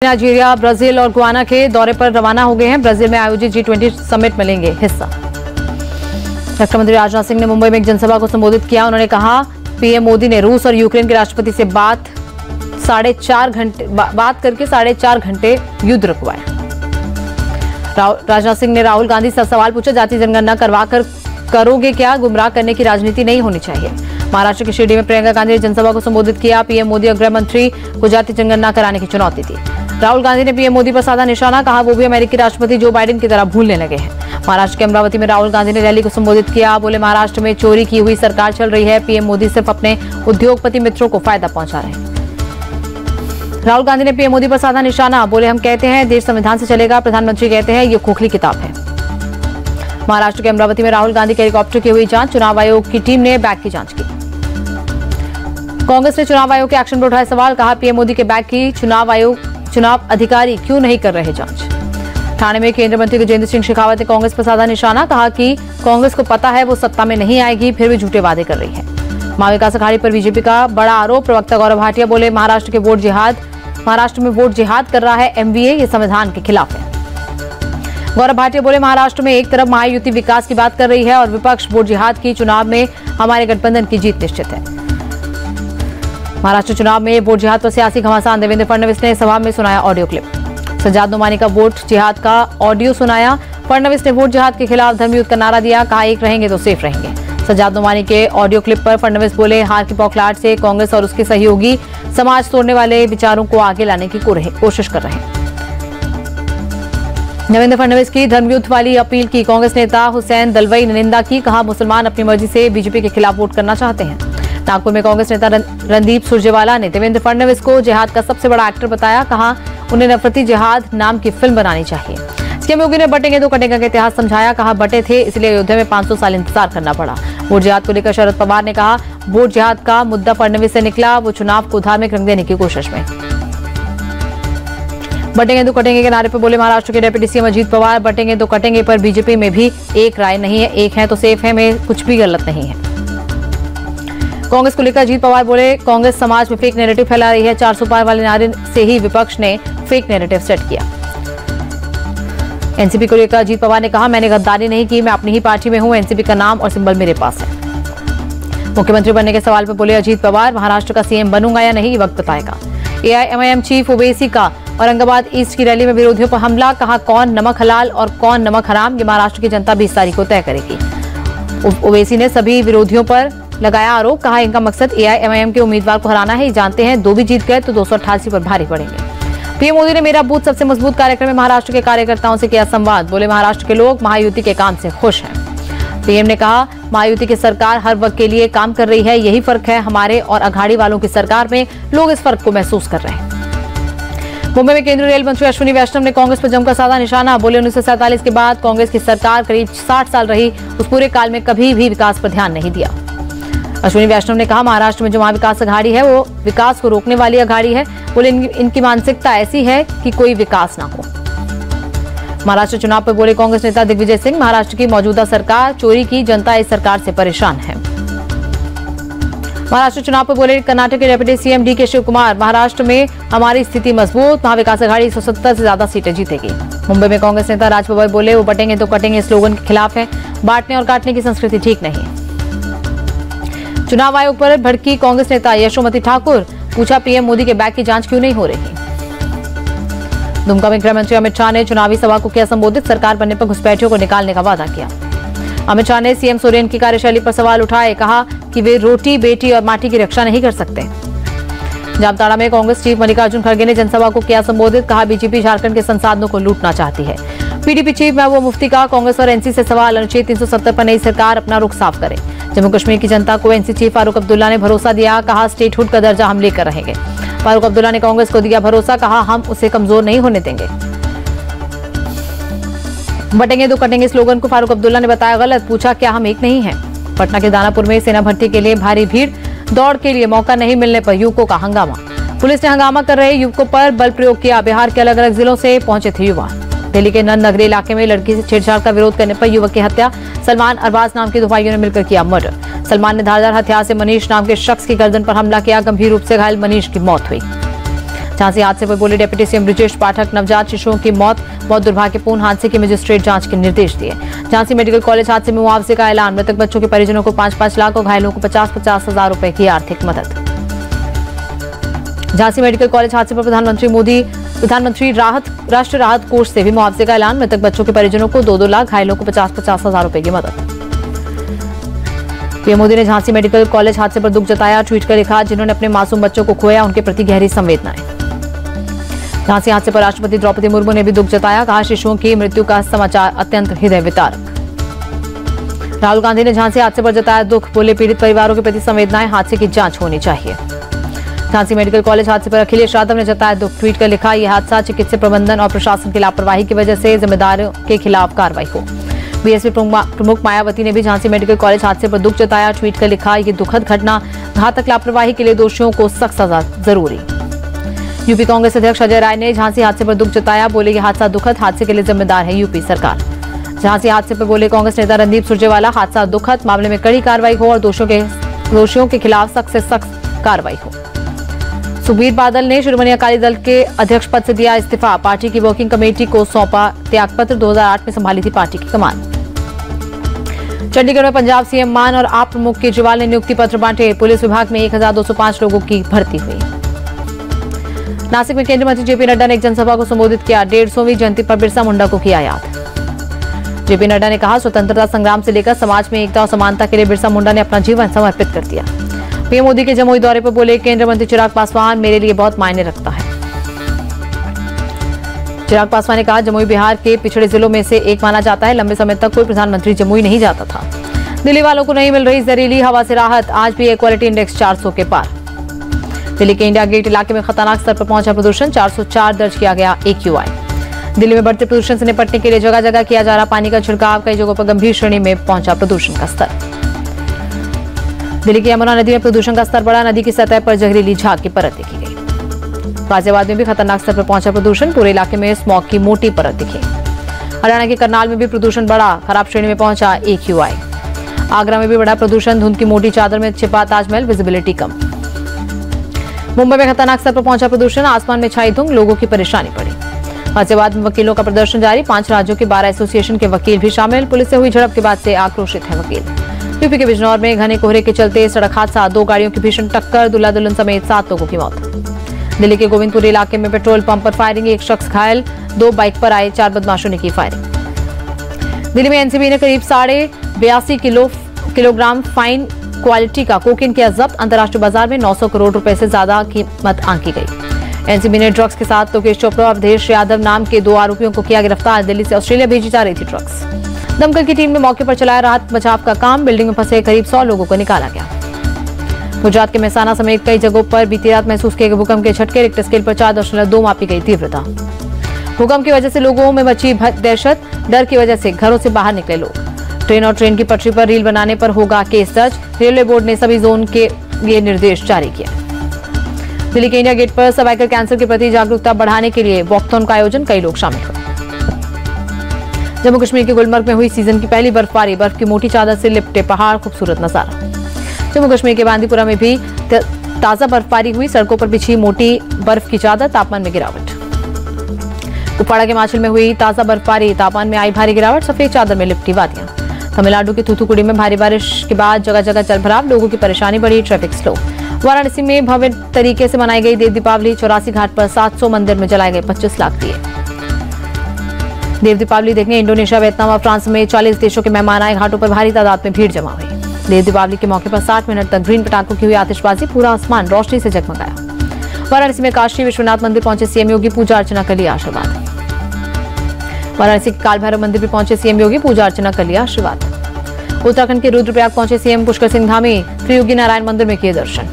Nigeria, Brazil और Guana के दौरे पर रवाना हो गए हैं। ब्राजील में आयोजित G20 समिट में लेंगे हिस्सा। रक्षा मंत्री राजनाथ सिंह ने मुंबई में एक जनसभा को संबोधित किया। उन्होंने कहा, पीएम मोदी ने रूस और यूक्रेन के राष्ट्रपति से बात करके 4.5 घंटे युद्ध रुकवाया। राजनाथ सिंह ने राहुल गांधी से सवाल पूछा, जाति जनगणना करवा कर करोगे क्या? गुमराह करने की राजनीति नहीं होनी चाहिए। महाराष्ट्र के शिरडी में प्रियंका गांधी ने जनसभा को संबोधित किया। पीएम मोदी और गृह मंत्री को जाति जनगणना कराने की चुनौती दी। राहुल गांधी ने पीएम मोदी पर साधा निशाना, कहा वो भी अमेरिकी राष्ट्रपति जो बाइडेन की तरह भूलने लगे हैं। महाराष्ट्र के अमरावती में राहुल गांधी ने रैली को संबोधित किया। बोले, महाराष्ट्र में चोरी की हुई सरकार चल रही है। पीएम मोदी सिर्फ अपने उद्योगपति मित्रों को फायदा पहुंचा रहे हैं। राहुल गांधी ने पीएम मोदी पर साधा निशाना। बोले, हम कहते हैं देश संविधान से चलेगा, प्रधानमंत्री कहते हैं ये खोखली किताब है। महाराष्ट्र के अमरावती में राहुल गांधी के हेलीकॉप्टर की हुई जांच। चुनाव आयोग की टीम ने बैग की जांच की। कांग्रेस ने चुनाव आयोग के एक्शन पर उठाए सवाल, कहा पीएम मोदी के बैग की चुनाव अधिकारी क्यों नहीं कर रहे जांच। ठाणे में केंद्रीय मंत्री गजेंद्र सिंह शेखावत ने कांग्रेस पर साधा निशाना, कहा कि कांग्रेस को पता है वो सत्ता में नहीं आएगी, फिर भी झूठे वादे कर रही है। महाविकास अघाड़ी पर बीजेपी का बड़ा आरोप। प्रवक्ता गौरव भाटिया बोले, महाराष्ट्र में वोट जिहाद कर रहा है एमवीए, ये संविधान के खिलाफ है। गौरव भाटिया बोले, महाराष्ट्र में एक तरफ महायुति विकास की बात कर रही है और विपक्ष वोट जिहाद की। चुनाव में हमारे गठबंधन की जीत निश्चित है। महाराष्ट्र चुनाव में वोट जिहाद पर सियासी घमासान। देवेंद्र फडणवीस ने सभा में सुनाया ऑडियो क्लिप। सज्जाद नोमानी का वोट जिहाद का ऑडियो सुनाया। फडणवीस ने वोट जिहाद के खिलाफ धर्मयुद्ध का नारा दिया, कहा एक रहेंगे तो सेफ रहेंगे। सज्जाद नोमानी के ऑडियो क्लिप पर फडणवीस बोले, हार की बौखलाहट से कांग्रेस और उसके सहयोगी समाज तोड़ने वाले विचारों को आगे लाने की कोशिश कर रहे हैं। देवेंद्र फडणवीस की धर्मयुद्ध वाली अपील की कांग्रेस नेता हुसैन दलवई ने निंदा की, कहा मुसलमान अपनी मर्जी से बीजेपी के खिलाफ वोट करना चाहते हैं। नागपुर में कांग्रेस नेता रणदीप सुरजेवाला ने देवेंद्र फडणवीस को जिहाद का सबसे बड़ा एक्टर बताया, कहा उन्हें नफरती जिहाद नाम की फिल्म बनानी चाहिए। सीएम योगी ने बटेंगे तो कटेंगे का इतिहास समझाया, कहा बटे थे इसलिए अयोध्या में 500 साल इंतजार करना पड़ा। वोट जिहाद को लेकर शरद पवार ने कहा, वोट जिहाद का मुद्दा फडणवीस से निकला, वो चुनाव को धार्मिक रंग देने की कोशिश में। बटेंगे तो कटेंगे के नारे पर बोले महाराष्ट्र के डिप्टी सीएम अजीत पवार, बटेंगे तो कटेंगे पर बीजेपी में भी एक राय नहीं है, एक है तो सेफ है में कुछ भी गलत नहीं है। कांग्रेस को लेकर अजीत पवार बोले, कांग्रेस समाज में फेक नैरेटिव फैला रही है। 400 पार वाले नारे से ही विपक्ष ने फेक नैरेटिव सेट किया। एनसीपी को लेकर अजीत पवार ने कहा, मैंने गद्दारी नहीं की, मैं अपनी ही पार्टी में हूं, एनसीपी का नाम और सिंबल मेरे पास है। मुख्यमंत्री बनने के सवाल पर बोले अजीत पवार, महाराष्ट्र का सीएम बनूंगा या नहीं वक्त बताएगा। एआईएमआईएम चीफ ओवैसी का औरंगाबाद ईस्ट की रैली में विरोधियों पर हमला, कहा कौन नमक हलाल और कौन नमक हराम, ये महाराष्ट्र की जनता 20 तारीख को तय करेगी। ओवैसी ने सभी विरोधियों पर लगाया आरोप, कहा इनका मकसद एआईएमआईएम के उम्मीदवार को हराना है, जानते हैं 2 भी जीत गए तो 288 पर भारी पड़ेंगे। पीएम मोदी ने मेरा बूथ सबसे मजबूत कार्यक्रम में महाराष्ट्र के कार्यकर्ताओं से किया संवाद। बोले महाराष्ट्र के लोग महायुति के काम से खुश हैं। पीएम ने कहा, महायुति की सरकार हर वर्ग के लिए काम कर रही है, यही फर्क है हमारे और अघाड़ी वालों की सरकार में, लोग इस फर्क को महसूस कर रहे हैं। मुंबई में केंद्रीय रेल मंत्री अश्विनी वैष्णव ने कांग्रेस पर जमकर साधा निशाना। बोले 1947 के बाद कांग्रेस की सरकार करीब 60 साल रही, उस पूरे काल में कभी भी विकास पर ध्यान नहीं दिया। अश्विनी वैष्णव ने कहा, महाराष्ट्र में जो महाविकास अघाड़ी है वो विकास को रोकने वाली अघाड़ी है। बोले इनकी मानसिकता ऐसी है कि कोई विकास ना हो। महाराष्ट्र चुनाव पर बोले कांग्रेस नेता दिग्विजय सिंह, महाराष्ट्र की मौजूदा सरकार चोरी की, जनता इस सरकार से परेशान है। महाराष्ट्र चुनाव पर बोले कर्नाटक के डिप्टी सीएम डीके शिवकुमार, महाराष्ट्र में हमारी स्थिति मजबूत, महाविकास अघाड़ी 170 से ज्यादा सीटें जीतेगी। मुंबई में कांग्रेस नेता राज बब्बर बोले वो बटेंगे तो कटेंगे स्लोगन के खिलाफ है, बांटने और काटने की संस्कृति ठीक नहीं है। चुनाव आयोग पर भड़की कांग्रेस नेता यशोमती ठाकुर, पूछा पीएम मोदी के बैग की जांच क्यों नहीं हो रही। दुमका में गृह मंत्री अमित शाह ने चुनावी सभा को किया संबोधित, सरकार बनने पर घुसपैठियों को निकालने का वादा किया। अमित शाह ने सीएम सोरेन की कार्यशैली पर सवाल उठाए, कहा कि वे रोटी बेटी और माटी की रक्षा नहीं कर सकते। जामताड़ा में कांग्रेस चीफ मल्लिकार्जुन खड़गे ने जनसभा को किया संबोधित, कहा बीजेपी झारखंड के संसाधनों को लूटना चाहती है। पीडीपी चीफ महबूबा मुफ्ती का कांग्रेस और एनसी से सवाल, अनुच्छेद 370 पर नई सरकार अपना रुख साफ करे। जम्मू कश्मीर की जनता को एनसी चीफ फारूक अब्दुल्ला ने भरोसा दिया, कहा स्टेटहुड का दर्जा हम लेकर रहेंगे। फारूक अब्दुल्ला ने कांग्रेस को दिया भरोसा, कहा हम उसे कमजोर नहीं होने देंगे। बटेंगे तो कटेंगे स्लोगन को फारूक अब्दुल्ला ने बताया गलत, पूछा क्या हम एक नहीं हैं। पटना के दानापुर में सेना भर्ती के लिए भारी भीड़, दौड़ के लिए मौका नहीं मिलने पर युवकों का हंगामा। पुलिस ने हंगामा कर रहे युवकों पर बल प्रयोग किया। बिहार के अलग अलग जिलों से पहुंचे थे युवा। दिल्ली के नंद नगरी इलाके में लड़की से छेड़छाड़ का विरोध करने पर युवक की हत्या। सलमान अरबाज नाम के 2 भाइयों ने मिलकर किया मर्डर। सलमान ने धारदार हथियार से मनीष नाम के शख्स की गर्दन पर हमला किया, गंभीर रूप से घायल मनीष की मौत हुई। झांसी हादसे पर बोले डिप्टी सीएम ब्रिजेश पाठक, नवजात शिशुओं की मौत बहुत दुर्भाग्यपूर्ण, हादसे की मजिस्ट्रेट जांच के निर्देश दिए। झांसी मेडिकल कॉलेज हादसे में मुआवजे का ऐलान, मृतक बच्चों के परिजनों को 5-5 लाख और घायलों को 50-50 हजार रुपए की आर्थिक मदद। झांसी मेडिकल कॉलेज हादसे पर प्रधानमंत्री राष्ट्रीय राहत कोष से भी मुआवजे का ऐलान, मृतक बच्चों के परिजनों को 2-2 लाख, घायलों को 50-50 हजार रुपए की मदद। पीएम मोदी ने झांसी मेडिकल कॉलेज हादसे पर दुख जताया, ट्वीट कर लिखा, जिन्होंने अपने मासूम बच्चों को खोया उनके प्रति गहरी संवेदनाएं। झांसी हादसे पर राष्ट्रपति द्रौपदी मुर्मू ने भी दुख जताया, कहा शिशुओं की मृत्यु का समाचार अत्यंत हृदय विदारक। राहुल गांधी ने झांसी हादसे पर जताया दुख, बोले पीड़ित परिवारों के प्रति संवेदनाएं, हादसे की जांच होनी चाहिए। झांसी मेडिकल कॉलेज हादसे पर अखिलेश यादव ने जताया दुख, ट्वीट कर लिखा, यह हादसा चिकित्सा प्रबंधन और प्रशासन की लापरवाही की वजह से जिम्मेदारों के खिलाफ कार्रवाई हो। बीएसपी प्रमुख मायावती ने भी झांसी मेडिकल कॉलेज हादसे पर दुख जताया, ट्वीट कर लिखा, यह दुखद घटना, घातक लापरवाही के लिए दोषियों को सख्त सजा जरूरी। यूपी कांग्रेस अध्यक्ष अजय राय ने झांसी हादसे पर दुख जताया, बोले यह हादसा दुखद, हादसे के लिए जिम्मेदार है यूपी सरकार। झांसी हादसे पर बोले कांग्रेस नेता रणदीप सुरजेवाला, हादसा दुखद, मामले में कड़ी कार्रवाई हो और दोषियों के खिलाफ सख्त से सख्त कार्रवाई हो। सुखबीर बादल ने शिरोमणि अकाली दल के अध्यक्ष पद से दिया इस्तीफा, पार्टी की वर्किंग कमेटी को सौंपा त्यागपत्र, 2008 में संभाली थी पार्टी की कमान। चंडीगढ़ में पंजाब सीएम मान और आप प्रमुख केजरीवाल ने नियुक्ति पत्र बांटे, पुलिस विभाग में 1205 लोगों की भर्ती हुई। नासिक में केंद्रीय मंत्री जेपी नड्डा ने एक जनसभा को संबोधित किया, 150वीं जयंती पर बिरसा मुंडा को किया याद। जेपी नड्डा ने कहा, स्वतंत्रता संग्राम से लेकर समाज में एकता और समानता के लिए बिरसा मुंडा ने अपना जीवन समर्पित कर दिया। पीएम मोदी के जमुई दौरे पर बोले केंद्रीय मंत्री चिराग पासवान, मेरे लिए बहुत मायने रखता है। चिराग पासवान ने कहा, जमुई बिहार के पिछड़े जिलों में से एक माना जाता है, लंबे समय तक कोई प्रधानमंत्री जमुई नहीं जाता था। दिल्ली वालों को नहीं मिल रही जहरीली हवा से राहत, आज भी एयर क्वालिटी इंडेक्स 400 के पार। दिल्ली के इंडिया गेट इलाके में खतरनाक स्तर पर पहुंचा प्रदूषण, 404 दर्ज किया गया AQI। दिल्ली में बढ़ते प्रदूषण से निपटने के लिए जगह जगह किया जा रहा पानी का छिड़काव, कई जगहों पर गंभीर श्रेणी में पहुंचा प्रदूषण का स्तर। दिल्ली की यमुना नदी में प्रदूषण का स्तर बढ़ा, नदी की सतह पर जहरीली झाग की परत देखी गई। गाजियाबाद में भी खतरनाक स्तर पर पहुंचा प्रदूषण, पूरे इलाके में स्मॉग की मोटी परत दिखी। हरियाणा के करनाल में भी प्रदूषण बढ़ा, खराब श्रेणी में पहुंचा AQI। आगरा में भी बढ़ा प्रदूषण, धुंध की मोटी चादर में छिपा ताजमहल, विजिबिलिटी कम। मुंबई में खतरनाक स्तर पर पहुंचा प्रदूषण, आसमान में छाई धुंध, लोगों की परेशानी बढ़ी। गाजियाबाद में वकीलों का प्रदर्शन जारी, 5 राज्यों के बार एसोसिएशन के वकील भी शामिल, पुलिस से हुई झड़प के बाद से आक्रोशित है वकील। यूपी के बिजनौर में घने कोहरे के चलते सड़क हादसा, 2 गाड़ियों की भीषण टक्कर, दूल्हा दुल्हन समेत 7 लोगों की मौत। दिल्ली के गोविंदपुरी इलाके में पेट्रोल पंप पर फायरिंग, 1 शख्स घायल, 2 बाइक पर आए 4 बदमाशों ने की फायरिंग। दिल्ली में एनसीबी ने करीब 82.5 किलोग्राम फाइन क्वालिटी का कोकीन किया जब्त, अंतर्राष्ट्रीय बाजार में 900 करोड़ रुपए से ज्यादा कीमत आंकी गई। एनसीबी ने ड्रग्स के साथ लोकेश चोपड़ा और अवधेश यादव नाम के 2 आरोपियों को किया गिरफ्तार, दिल्ली से ऑस्ट्रेलिया भेजी जा रही थी ड्रग्स। दमकल की टीम ने मौके पर चलाया राहत बचाव का काम, बिल्डिंग में फंसे करीब 100 लोगों को निकाला गया। गुजरात के मेहसाना समेत कई जगहों पर बीती रात महसूस किए गए भूकंप के झटके, रिक्टर स्केल पर 4.2 मापी गई तीव्रता। भूकंप की वजह से लोगों में मची दहशत, डर की वजह से घरों से बाहर निकले लोग। ट्रेन और ट्रेन की पटरी पर रील बनाने पर होगा केस दर्ज, रेलवे बोर्ड ने सभी जोन के लिए निर्देश जारी किया। दिल्ली के इंडिया गेट पर सर्वाइकल कैंसर के प्रति जागरूकता बढ़ाने के लिए वॉकथॉन का आयोजन, कई लोग शामिल हुए। जम्मू कश्मीर के गुलमर्ग में हुई सीजन की पहली बर्फबारी, बर्फ की मोटी चादर से लिपटे पहाड़, खूबसूरत नजारा। जम्मू कश्मीर के बांदीपुरा में भी ताजा बर्फबारी हुई, सड़कों पर बिछी मोटी बर्फ की चादर, तापमान में गिरावट। कुपवाड़ा के माछिल में हुई ताजा बर्फबारी, तापमान में आई भारी गिरावट, सफेद चादर में लिपटी वादियां। तमिलनाडु के थूथुकुडी में भारी बारिश के बाद जगह जगह जलभराव, लोगों की परेशानी बढ़ी, ट्रैफिक स्लो। वाराणसी में भव्य तरीके से मनाई गई देव दीपावली, 84 घाट पर 700 मंदिर में जलाए गए 25 लाख दिए। देव दीपावली देखने इंडोनेशिया, वियतनाम और फ्रांस में 40 देशों के मेहमान आए, घाटों पर भारी तादाद में भीड़ जमा हुई। देव दीपावली के मौके पर 60 मिनट तक ग्रीन पटाखों की हुई आतिशबाजी, पूरा आसमान रोशनी से जगमगाया। वाराणसी में काशी विश्वनाथ मंदिर पहुंचे सीएम योगी, पूजा अर्चना कर लिया आशीर्वाद। वाराणसी के काल भैरव मंदिर भी पहुंचे सीएम योगी, पूजा अर्चना कर लिया आशीर्वाद। उत्तराखंड के रुद्रप्रयाग पहुंचे सीएम पुष्कर सिंह धामी, त्रियोगी नारायण मंदिर में किए दर्शन।